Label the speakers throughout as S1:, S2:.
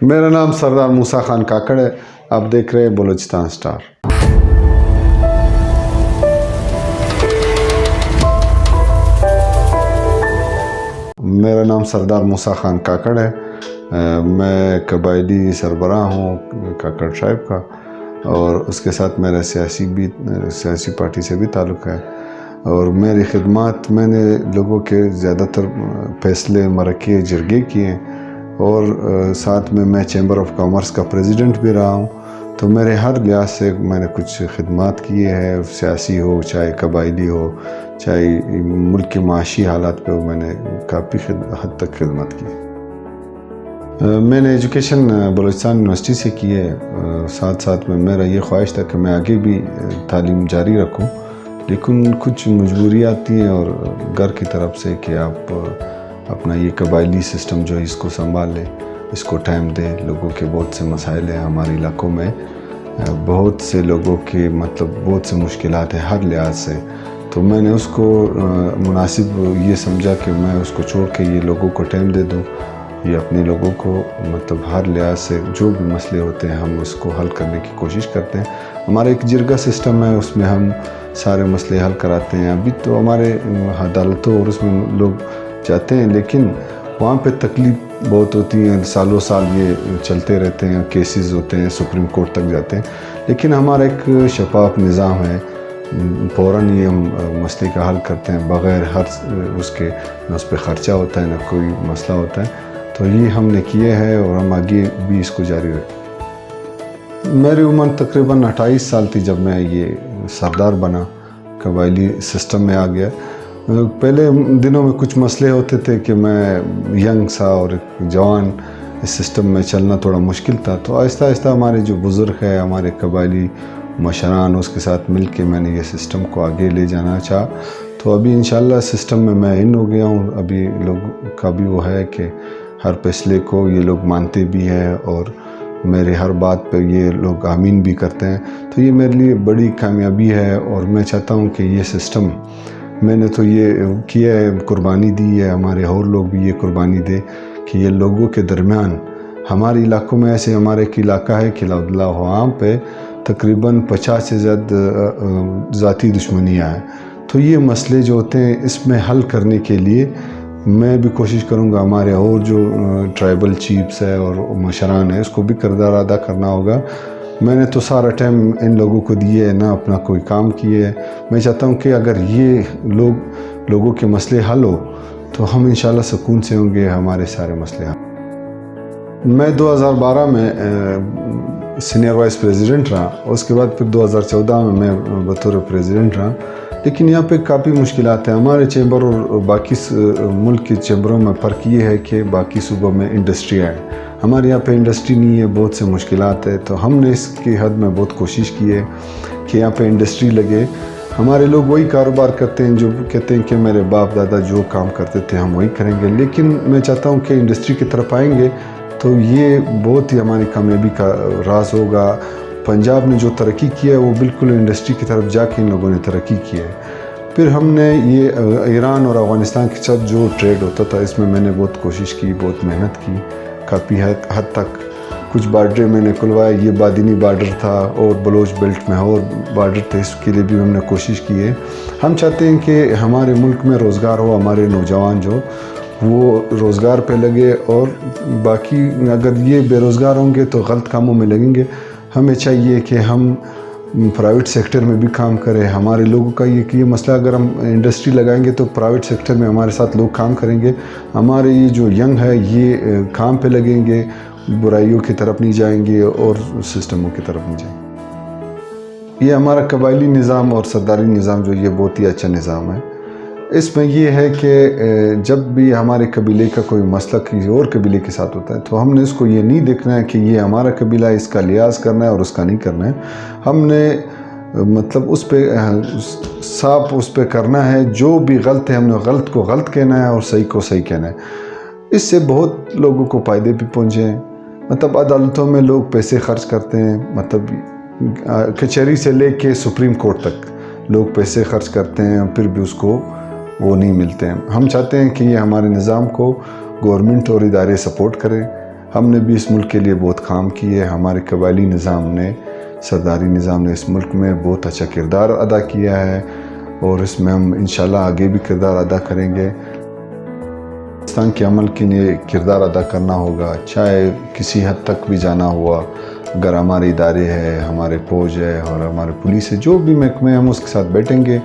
S1: میرا نام سردار موسیٰ خان کاکڑ ہے. آپ دیکھ رہے ہیں بلوچستان سٹار. میرا نام سردار موسیٰ خان کاکڑ ہے. میں قبائلی سربراہ ہوں کاکڑ ٹرائب کا، اور اس کے ساتھ میرا سیاسی پارٹی سے بھی تعلق ہے. اور میری خدمات، میں نے لوگوں کے زیادہ تر فیصلے مرکے جرگے کیے ہیں، اور ساتھ میں چیمبر آف کامرس کا پریزیڈنٹ بھی رہا ہوں. تو میرے ہر لحاظ سے میں نے کچھ خدمات کیے ہیں، سیاسی ہو، چاہے قبائلی ہو، چاہے ملک کے معاشی حالات پہ ہو، میں نے کافی حد تک خدمت کی. میں نے ایجوکیشن بلوچستان یونیورسٹی سے کی ہے. ساتھ ساتھ میں میرا یہ خواہش تھا کہ میں آگے بھی تعلیم جاری رکھوں، لیکن کچھ مجبوریات تھیں اور گھر کی طرف سے کہ آپ اپنا یہ قبائلی سسٹم جو ہے اس کو سنبھال لیں، اس کو ٹائم دیں. لوگوں کے بہت سے مسائل ہیں ہمارے علاقوں میں، بہت سے لوگوں کے بہت سے مشکلات ہیں ہر لحاظ سے. تو میں نے اس کو مناسب یہ سمجھا کہ میں اس کو چھوڑ کے یہ لوگوں کو ٹائم دے دوں. یہ اپنے لوگوں کو ہر لحاظ سے جو بھی مسئلے ہوتے ہیں ہم اس کو حل کرنے کی کوشش کرتے ہیں. ہمارا ایک جرگہ سسٹم ہے، اس میں ہم سارے مسئلے حل کراتے ہیں. ابھی تو ہمارے عدالتوں اور اس میں لوگ جاتے ہیں، لیکن وہاں پہ تکلیف بہت ہوتی ہے. سالوں سال یہ چلتے رہتے ہیں، کیسز ہوتے ہیں، سپریم کورٹ تک جاتے ہیں. لیکن ہمارا ایک شفاف نظام ہے، فوراً یہ ہم مسئلے کا حل کرتے ہیں بغیر اس کے نہ اس پہ خرچہ ہوتا ہے نہ کوئی مسئلہ ہوتا ہے. تو یہ ہم نے کیے ہیں اور ہم آگے بھی اس کو جاری رکھیں. میری عمر تقریباً 28 سال تھی جب میں یہ سردار بنا، قبائلی سسٹم میں آ گیا. پہلے دنوں میں کچھ مسئلے ہوتے تھے کہ میں ینگ سا اور جوان، اس سسٹم میں چلنا تھوڑا مشکل تھا. تو آہستہ آہستہ ہمارے جو بزرگ ہیں، ہمارے قبائلی مشران، اس کے ساتھ مل کے میں نے یہ سسٹم کو آگے لے جانا چاہا. تو ابھی انشاءاللہ سسٹم میں ان ہو گیا ہوں. ابھی لوگ کا بھی وہ ہے کہ ہر فیصلے کو یہ لوگ مانتے بھی ہیں اور میرے ہر بات پہ یہ لوگ آمین بھی کرتے ہیں. تو یہ میرے لیے بڑی کامیابی ہے، اور میں چاہتا ہوں کہ یہ سسٹم میں نے تو یہ کیا ہے، قربانی دی ہے. ہمارے اور لوگ بھی یہ قربانی دے کہ یہ لوگوں کے درمیان، ہمارے علاقوں میں ایسے ہمارے ایک علاقہ ہے قلعہ عبداللہ، وہاں پہ تقریباً 50 سے زیادہ ذاتی دشمنیاں ہیں. تو یہ مسئلے جو ہوتے ہیں اس میں حل کرنے کے لیے میں بھی کوشش کروں گا. ہمارے اور جو ٹرائبل چیفز ہے اور مشران ہیں، اس کو بھی کردار ادا کرنا ہوگا. میں نے تو سارا ٹائم ان لوگوں کو دیے ہے، نہ اپنا کوئی کام کیے ہے. میں چاہتا ہوں کہ اگر یہ لوگوں کے مسئلے حل ہو تو ہم انشاءاللہ سکون سے ہوں گے، ہمارے سارے مسئلے حل. میں 2012 میں سینئر وائس پریزیڈنٹ رہا، اس کے بعد پھر 2014 میں بطور پریزیڈنٹ رہا. لیکن یہاں پہ کافی مشکلات ہیں. ہمارے چیمبر اور باقی ملک کے چیمبروں میں فرق یہ ہے کہ باقی صوبوں میں انڈسٹری ہے، ہمارے یہاں پہ انڈسٹری نہیں ہے، بہت سے مشکلات ہیں. تو ہم نے اس کی حد میں بہت کوشش کی ہے کہ یہاں پہ انڈسٹری لگے. ہمارے لوگ وہی کاروبار کرتے ہیں جو کہتے ہیں کہ میرے باپ دادا جو کام کرتے تھے ہم وہی کریں گے. لیکن میں چاہتا ہوں کہ انڈسٹری کی طرف آئیں گے تو یہ بہت ہی ہماری کامیابی کا راز ہوگا. پنجاب نے جو ترقی کیا ہے وہ بالکل انڈسٹری کی طرف جا کے ان لوگوں نے ترقی کی ہے. پھر ہم نے یہ ایران اور افغانستان کے ساتھ جو ٹریڈ ہوتا تھا، اس میں نے بہت کوشش کی، بہت محنت کی. کافی حد تک کچھ بارڈر میں نے کھلوایا. یہ بادینی بارڈر تھا اور بلوچ بیلٹ میں اور بارڈر تھے، اس کے لیے بھی ہم نے کوشش کی ہے. ہم چاہتے ہیں کہ ہمارے ملک میں روزگار ہو، ہمارے نوجوان جو وہ روزگار پہ لگے، اور باقی اگر یہ بے روزگار ہوں گے تو غلط کاموں میں لگیں گے. ہمیں چاہیے کہ ہم پرائیویٹ سیکٹر میں بھی کام کریں. ہمارے لوگوں کا یہ مسئلہ، اگر ہم انڈسٹری لگائیں گے تو پرائیویٹ سیکٹر میں ہمارے ساتھ لوگ کام کریں گے. ہمارے یہ جو ینگ ہے یہ کام پہ لگیں گے، برائیوں کی طرف نہیں جائیں گے اور سسٹموں کی طرف نہیں جائیں گے. یہ ہمارا قبائلی نظام اور سرداری نظام جو یہ بہت ہی اچھا نظام ہے. اس میں یہ ہے کہ جب بھی ہمارے قبیلے کا کوئی مسئلہ کسی اور قبیلے کے ساتھ ہوتا ہے تو ہم نے اس کو یہ نہیں دیکھنا ہے کہ یہ ہمارا قبیلہ ہے، اس کا لحاظ کرنا ہے اور اس کا نہیں کرنا ہے. ہم نے اس پہ صاف اس پہ کرنا ہے. جو بھی غلط ہے ہم نے غلط کو غلط کہنا ہے اور صحیح کو صحیح کہنا ہے. اس سے بہت لوگوں کو فائدے بھی پہنچے ہیں. عدالتوں میں لوگ پیسے خرچ کرتے ہیں، کچہری سے لے کے سپریم کورٹ تک لوگ پیسے خرچ کرتے ہیں، پھر بھی اس کو وہ نہیں ملتے ہیں. ہم چاہتے ہیں کہ یہ ہمارے نظام کو گورنمنٹ اور ادارے سپورٹ کریں. ہم نے بھی اس ملک کے لیے بہت کام کیے. ہمارے قبائلی نظام نے، سرداری نظام نے اس ملک میں بہت اچھا کردار ادا کیا ہے اور اس میں ہم انشاءاللہ آگے بھی کردار ادا کریں گے. پاکستان کے عمل کے لیے کردار ادا کرنا ہوگا، چاہے کسی حد تک بھی جانا ہوا. اگر ہمارے ادارے ہیں، ہمارے فوج ہے اور ہمارے پولیس ہے، جو بھی محکمے ہم اس کے ساتھ بیٹھیں گے.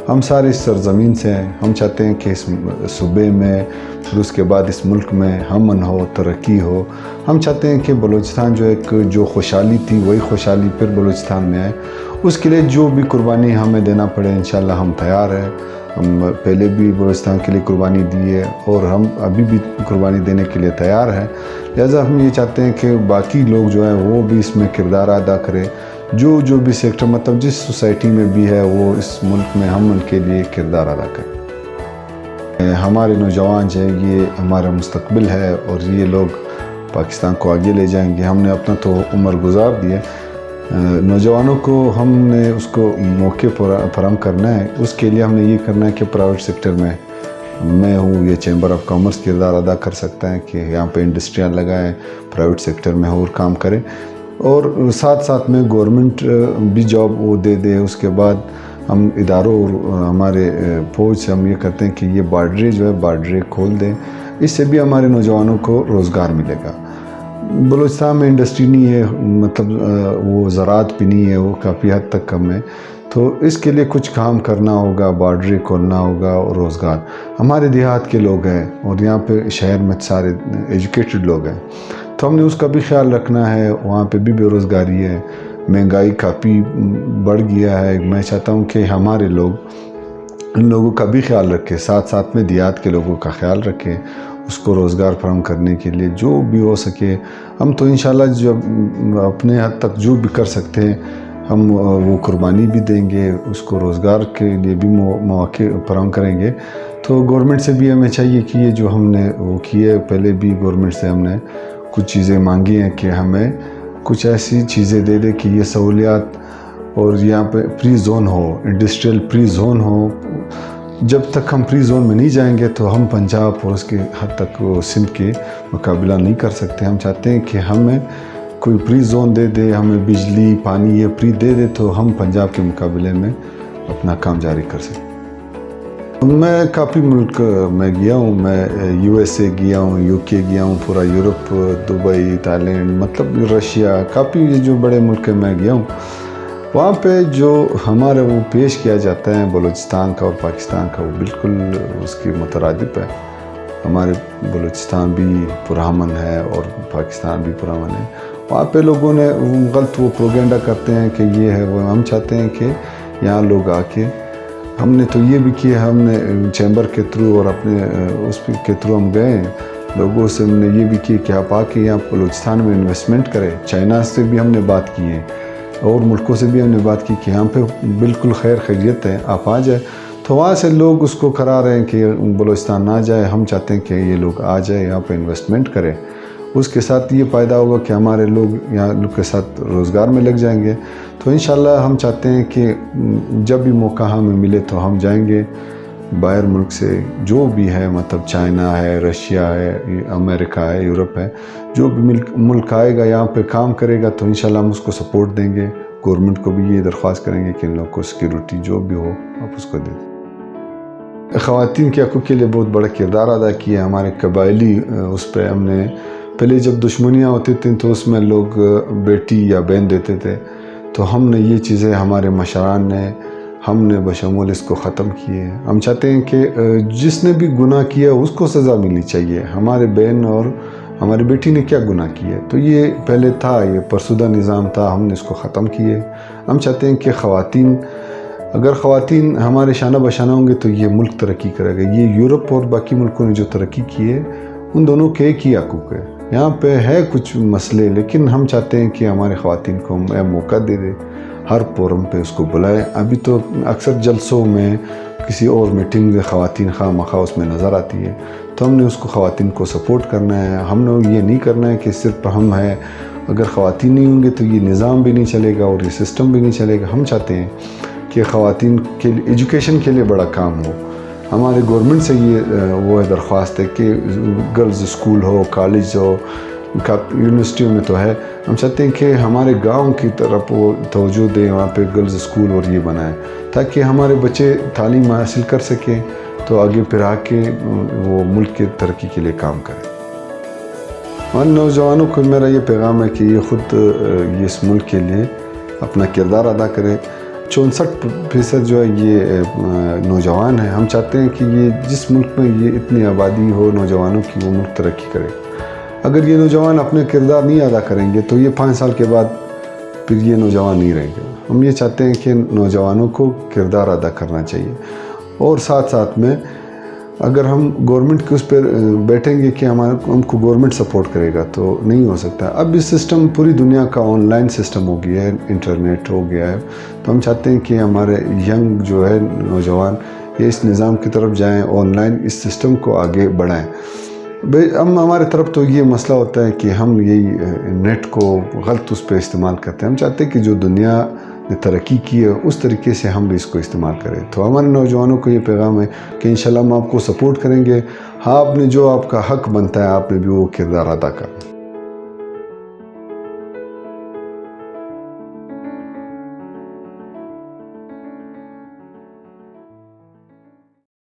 S1: ہم سارے اس سرزمین سے ہیں. ہم چاہتے ہیں کہ اس صوبے میں، پھر اس کے بعد اس ملک میں امن ہو، ترقی ہو. ہم چاہتے ہیں کہ بلوچستان جو خوشحالی تھی وہی خوشحالی پھر بلوچستان میں آئے. اس کے لیے جو بھی قربانی ہمیں دینا پڑے انشاءاللہ ہم تیار ہیں. ہم پہلے بھی بلوچستان کے لیے قربانی دی ہے اور ہم ابھی بھی قربانی دینے کے لیے تیار ہیں. لہٰذا ہم یہ چاہتے ہیں کہ باقی لوگ جو ہیں وہ بھی اس میں کردار ادا کریں. جو بھی سیکٹر، مطلب جس سوسائٹی میں بھی ہے، وہ اس ملک میں ہم ان کے لیے کردار ادا کریں. ہمارے نوجوان جو ہیں یہ ہمارا مستقبل ہے اور یہ لوگ پاکستان کو آگے لے جائیں گے. ہم نے اپنا تو عمر گزار دی ہے. نوجوانوں کو ہم نے اس کو موقع فراہم کرنا ہے. اس کے لیے ہم نے یہ کرنا ہے کہ پرائیویٹ سیکٹر میں ہوں، یہ چیمبر آف کامرس کردار ادا کر سکتا ہے کہ یہاں پہ انڈسٹریاں لگائیں، پرائیویٹ سیکٹر میں اور کام کریں اور ساتھ ساتھ میں گورنمنٹ بھی جاب وہ دے. اس کے بعد ہم اداروں اور ہمارے فوج سے ہم یہ کرتے ہیں کہ یہ بارڈریں کھول دیں. اس سے بھی ہمارے نوجوانوں کو روزگار ملے گا. بلوچستان میں انڈسٹری نہیں ہے، مطلب وہ زراعت بھی نہیں ہے، وہ کافی حد تک کم ہے. تو اس کے لیے کچھ کام کرنا ہوگا، بارڈریں کھولنا ہوگا اور روزگار. ہمارے دیہات کے لوگ ہیں اور یہاں پہ شہر میں سارے ایجوکیٹڈ لوگ ہیں، تو ہم نے اس کا بھی خیال رکھنا ہے. وہاں پہ بھی بے روزگاری ہے، مہنگائی کافی بڑھ گیا ہے. میں چاہتا ہوں کہ ہمارے لوگ ان لوگوں کا بھی خیال رکھیں، ساتھ ساتھ میں دیہات کے لوگوں کا خیال رکھیں. اس کو روزگار فراہم کرنے کے لیے جو بھی ہو سکے ہم تو انشاءاللہ جب اپنے حد تک جو بھی کر سکتے ہیں ہم وہ قربانی بھی دیں گے. اس کو روزگار کے لیے بھی مواقع فراہم کریں گے. تو گورنمنٹ سے بھی ہمیں چاہیے کہ یہ جو ہم نے وہ کیے، پہلے بھی گورنمنٹ سے ہم نے کچھ چیزیں مانگی ہیں کہ ہمیں کچھ ایسی چیزیں دے کہ یہ سہولیات، اور یہاں پہ فری زون ہو، انڈسٹریل فری زون ہو. جب تک ہم فری زون میں نہیں جائیں گے تو ہم پنجاب اور اس کے حد تک سندھ کے مقابلہ نہیں کر سکتے. ہم چاہتے ہیں کہ ہمیں کوئی فری زون دے، ہمیں بجلی پانی یہ فری دے تو ہم پنجاب کے مقابلے میں اپنا کام جاری کر سکیں. میں کافی ملک میں گیا ہوں. میں USA گیا ہوں، UK گیا ہوں، پورا یورپ، دبئی، تھائیلینڈ، مطلب رشیا، کافی جو بڑے ملک میں گیا ہوں. وہاں پہ جو ہمارے وہ پیش کیا جاتا ہے بلوچستان کا اور پاکستان کا، وہ بالکل اس کی مترادف ہے. ہمارے بلوچستان بھی پرامن ہے اور پاکستان بھی پرامن ہے. وہاں پہ لوگوں نے غلط وہ پروپیگنڈا کرتے ہیں کہ یہ ہے وہ. ہم چاہتے ہیں کہ یہاں لوگ آ کے، ہم نے تو یہ بھی کیا، ہم نے چیمبر کے تھرو اور اپنے اس کے تھرو ہم گئے ہیں لوگوں سے. ہم نے یہ بھی کیا کہ آپ آ کے یہاں بلوچستان میں انویسٹمنٹ کریں. چائنا سے بھی ہم نے بات کی ہے اور ملکوں سے بھی ہم نے بات کی کہ یہاں پہ بالکل خیریت ہے، آپ آ جائیں. تو وہاں سے لوگ اس کو کرا رہے ہیں کہ بلوچستان نہ جائے. ہم چاہتے ہیں کہ یہ لوگ آ جائیں، یہاں پہ انویسٹمنٹ کریں. اس کے ساتھ یہ فائدہ ہوگا کہ ہمارے لوگ یہاں لوگ کے ساتھ روزگار میں لگ جائیں گے. تو انشاءاللہ ہم چاہتے ہیں کہ جب بھی موقع ہمیں ملے تو ہم جائیں گے. باہر ملک سے جو بھی ہے، مطلب چائنا ہے، رشیا ہے، امریکہ ہے، یورپ ہے، جو بھی ملک آئے گا یہاں پہ کام کرے گا تو انشاءاللہ ہم اس کو سپورٹ دیں گے. گورنمنٹ کو بھی یہ درخواست کریں گے کہ ان لوگوں کو سیکیورٹی جو بھی ہو آپ اس کو دے دیں. خواتین کے حقوق کے لیے بہت بڑا کردار ادا کیا. ہمارے قبائلی اس پہ ہم نے پہلے جب دشمنیاں ہوتی تھیں تو اس میں لوگ بیٹی یا بہن دیتے تھے. تو ہم نے یہ چیزیں، ہمارے مشران نے، ہم نے بشمول اس کو ختم کیے. ہم چاہتے ہیں کہ جس نے بھی گناہ کیا اس کو سزا ملنی چاہیے. ہمارے بہن اور ہماری بیٹی نے کیا گناہ کیے؟ تو یہ پہلے تھا، یہ فرسودہ نظام تھا، ہم نے اس کو ختم کیے. ہم چاہتے ہیں کہ اگر خواتین ہمارے شانہ بشانہ ہوں گے تو یہ ملک ترقی کرے گا. یہ یورپ اور باقی ملکوں نے جو ترقی کی ہے ان دونوں کے ایک ہی حقوق ہے. یہاں پہ ہے کچھ مسئلے، لیکن ہم چاہتے ہیں کہ ہمارے خواتین کو ہم موقع دے دیں، ہر فورم پہ اس کو بلائیں. ابھی تو اکثر جلسوں میں، کسی اور میٹنگ میں خواتین خواہ مخواہ اس میں نظر آتی ہے. تو ہم نے اس کو خواتین کو سپورٹ کرنا ہے. ہم نے یہ نہیں کرنا ہے کہ صرف ہم ہیں. اگر خواتین نہیں ہوں گے تو یہ نظام بھی نہیں چلے گا اور یہ سسٹم بھی نہیں چلے گا. ہم چاہتے ہیں کہ خواتین کے لیے ایجوکیشن کے لیے بڑا کام ہو. ہمارے گورنمنٹ سے یہ وہ درخواست ہے کہ گرلز اسکول ہو، کالج ہو، یونیورسٹیوں میں تو ہے. ہم چاہتے ہیں کہ ہمارے گاؤں کی طرف وہ توجہ دیں, وہاں پہ گرلز اسکول اور یہ بنائیں تاکہ ہمارے بچے تعلیم حاصل کر سکیں تو آگے پھر آ کے وہ ملک کی ترقی کے لیے کام کریں. اور نوجوانوں کو میرا یہ پیغام ہے کہ یہ خود یہ اس ملک کے لیے اپنا کردار ادا کریں. 64% جو ہے یہ نوجوان ہیں. ہم چاہتے ہیں کہ یہ جس ملک میں یہ اتنی آبادی ہو نوجوانوں کی, وہ ملک ترقی کرے. اگر یہ نوجوان اپنے کردار نہیں ادا کریں گے تو یہ 5 سال کے بعد پھر یہ نوجوان نہیں رہیں گے. ہم یہ چاہتے ہیں کہ نوجوانوں کو کردار ادا کرنا چاہیے. اور ساتھ ساتھ میں اگر ہم گورنمنٹ کے اس پہ بیٹھیں گے کہ ہم کو گورنمنٹ سپورٹ کرے گا تو نہیں ہو سکتا. اب اس سسٹم پوری دنیا کا آن لائن سسٹم ہو گیا ہے, انٹرنیٹ ہو گیا ہے, تو ہم چاہتے ہیں کہ ہمارے ینگ جو ہے نوجوان یہ اس نظام کی طرف جائیں, آن لائن اس سسٹم کو آگے بڑھائیں. ہم ہمارے طرف تو یہ مسئلہ ہوتا ہے کہ ہم یہی نیٹ کو غلط اس پہ استعمال کرتے ہیں. ہم چاہتے ہیں کہ جو دنیا نے ترقی کی ہے اس طریقے سے ہم بھی اس کو استعمال کریں. تو ہمارے نوجوانوں کو یہ پیغام ہے کہ انشاءاللہ ہم آپ کو سپورٹ کریں گے. ہاں, آپ نے جو آپ کا حق بنتا ہے آپ نے بھی وہ کردار ادا کرنا.